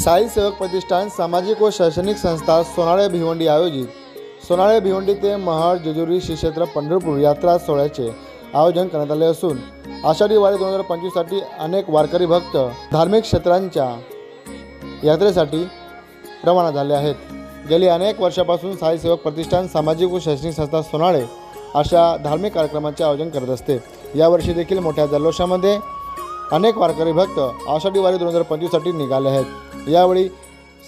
साई सेवक प्रतिष्ठान सामाजिक व शैक्षणिक संस्था सोनाळे भिवंडी आयोजित सोनाळे भिवंडी ते महाड जेजुरी श्री क्षेत्र पंढरपूर यात्रा सोहळ्याचे आयोजन करण्यात आले असून आषाढी वारी 2025 साठी अनेक वारकरी भक्त धार्मिक क्षेत्रांच्या यात्रेसाठी रवाना झाले आहेत। गेली अनेक वर्षापासून साई सेवक प्रतिष्ठान सामाजिक व शैक्षणिक संस्था सोनाळे अशा धार्मिक कार्यक्रमांचे आयोजन करत असते। यावर्षी देखील मोठ्या जल्लोषामध्ये अनेक वारकरी भक्त आषाढी वारी 2025 साठी निघाले आहेत। यावेळी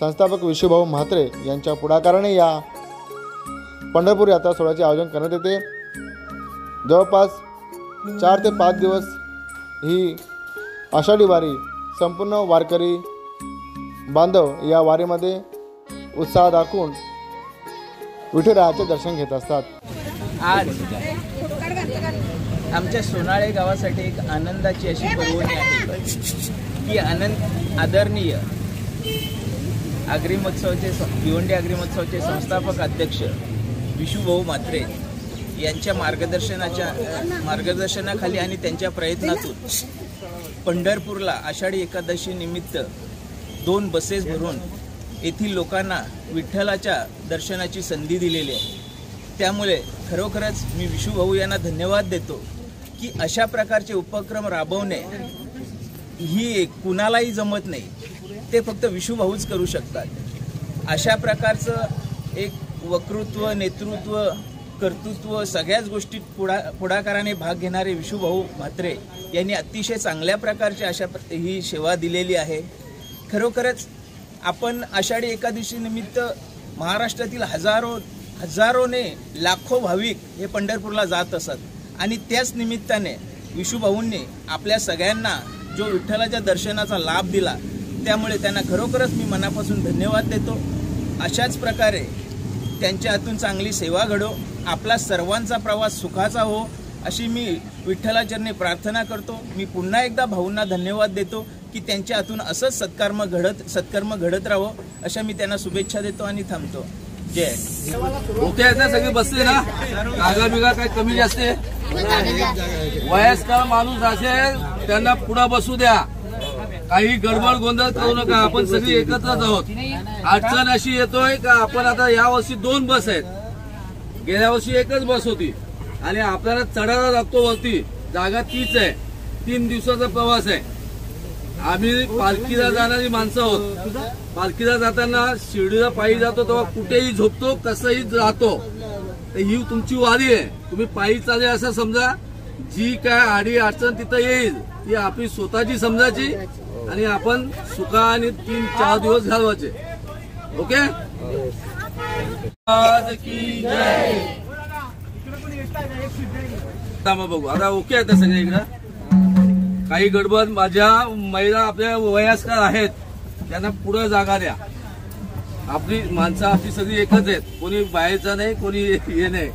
संस्थापक विशुभाऊ म्हात्रे यांच्या पुढाकाराने या पंढरपूर यात्रा सोहळ्याचे आयोजन करण्यात येते। जवळपास 4 ते 5 दिवस ही आषाढी वारी संपूर्ण वारकरी बांधव या वारीमध्ये उत्साह दाखवून विठुरायाचे दर्शन घेत असतात। आज आमच्या सोनाळे गावासाठी एक आनंदाची अशी पर्वणी आहे की आदरणीय अग्रिमोत्सवाचे भिवंडी अग्रिमोत्सवाचे संस्थापक अध्यक्ष विशुभाऊ म्हात्रे यांच्या मार्गदर्शनाखाली आणि त्यांच्या प्रयत्नातून पंढरपूरला आषाढी एकादशी निमित्त 2 बसेस भरून येथील लोकांना विठ्ठलाच्या दर्शनाची संधी दिलेली आहे। त्यामुळे खरोखरच मी विशुभाऊ यांना धन्यवाद देतो की अशा प्रकारचे उपक्रम राबवणे ही कुणालाही जमत नाही, ते फक्त विशुभाऊच करू शकतात। अशा प्रकारचं एक वक्तृत्व, नेतृत्व, कर्तृत्व सगळ्याच गोष्टीत पुढाकाराने भाग घेणारे विशुभाऊ म्हात्रे यांनी अतिशय चांगल्या प्रकारची ही सेवा दिलेली आहे। खरोखरच आपण आषाढी एकादशी निमित्त महाराष्ट्रातील हजारोने लाखो भाविक हे पंढरपूरला जात असत आणि त्याच निमित्ताने विशुभाऊंनी आपल्या सगळ्यांना जो विठ्ठलाच्या दर्शनाचा लाभ दिला, त्यामुळे त्यांना खरोखरच मी मनापासून धन्यवाद देतो। अशाच प्रकारे त्यांच्या हातून चांगली सेवा घडो, आपला सर्वांचा प्रवास सुखाचा हो अशी मी विठ्ठलाचरणी प्रार्थना करतो। मी पुन्हा एकदा भाऊंना धन्यवाद देतो की त्यांच्या हातून असंच सत्कर्म घडत राहो अशा मी त्यांना शुभेच्छा देतो आणि थांबतो। जय ओके सगळे बसले ना, जागा बिगा काही कमी जास्त वयस्कर माणूस असेल त्यांना पुढे बसू द्या, काही गडबड गोंधळ करू नका, आपण सगळी एकत्रच आहोत। अडचण अशी येतोय का आपण आता या वर्षी 2 बस आहेत, गेल्या वर्षी एकच बस होती आणि आपल्याला चढायला लागतो वरती, जागा तीच आहे, 3 दिवसाचा प्रवास आहे। आम्ही पालखीला जाणारी माणसं आहोत, पालखीला जाताना शिर्डीला पायी जातो तेव्हा कुठेही झोपतो, कसंही राहतो। ही तुमची वारी आहे, तुम्ही पायी चाले असं समजा, जी काय आडी अडचण तिथं येईल ती आपली स्वतःची समजायची आणि आपण सुखाने 3-4 दिवस घालवायचे। ओके, बघू आता ओके आहे तर सगळे इकडं काही गडबड, माझ्या महिला आपल्या वयस्कर आहेत त्यांना पुढे जागा द्या। आपली माणसं आपली सगळी एकच आहेत, कोणी बाहेरचं नाही, कोणी हे नाही।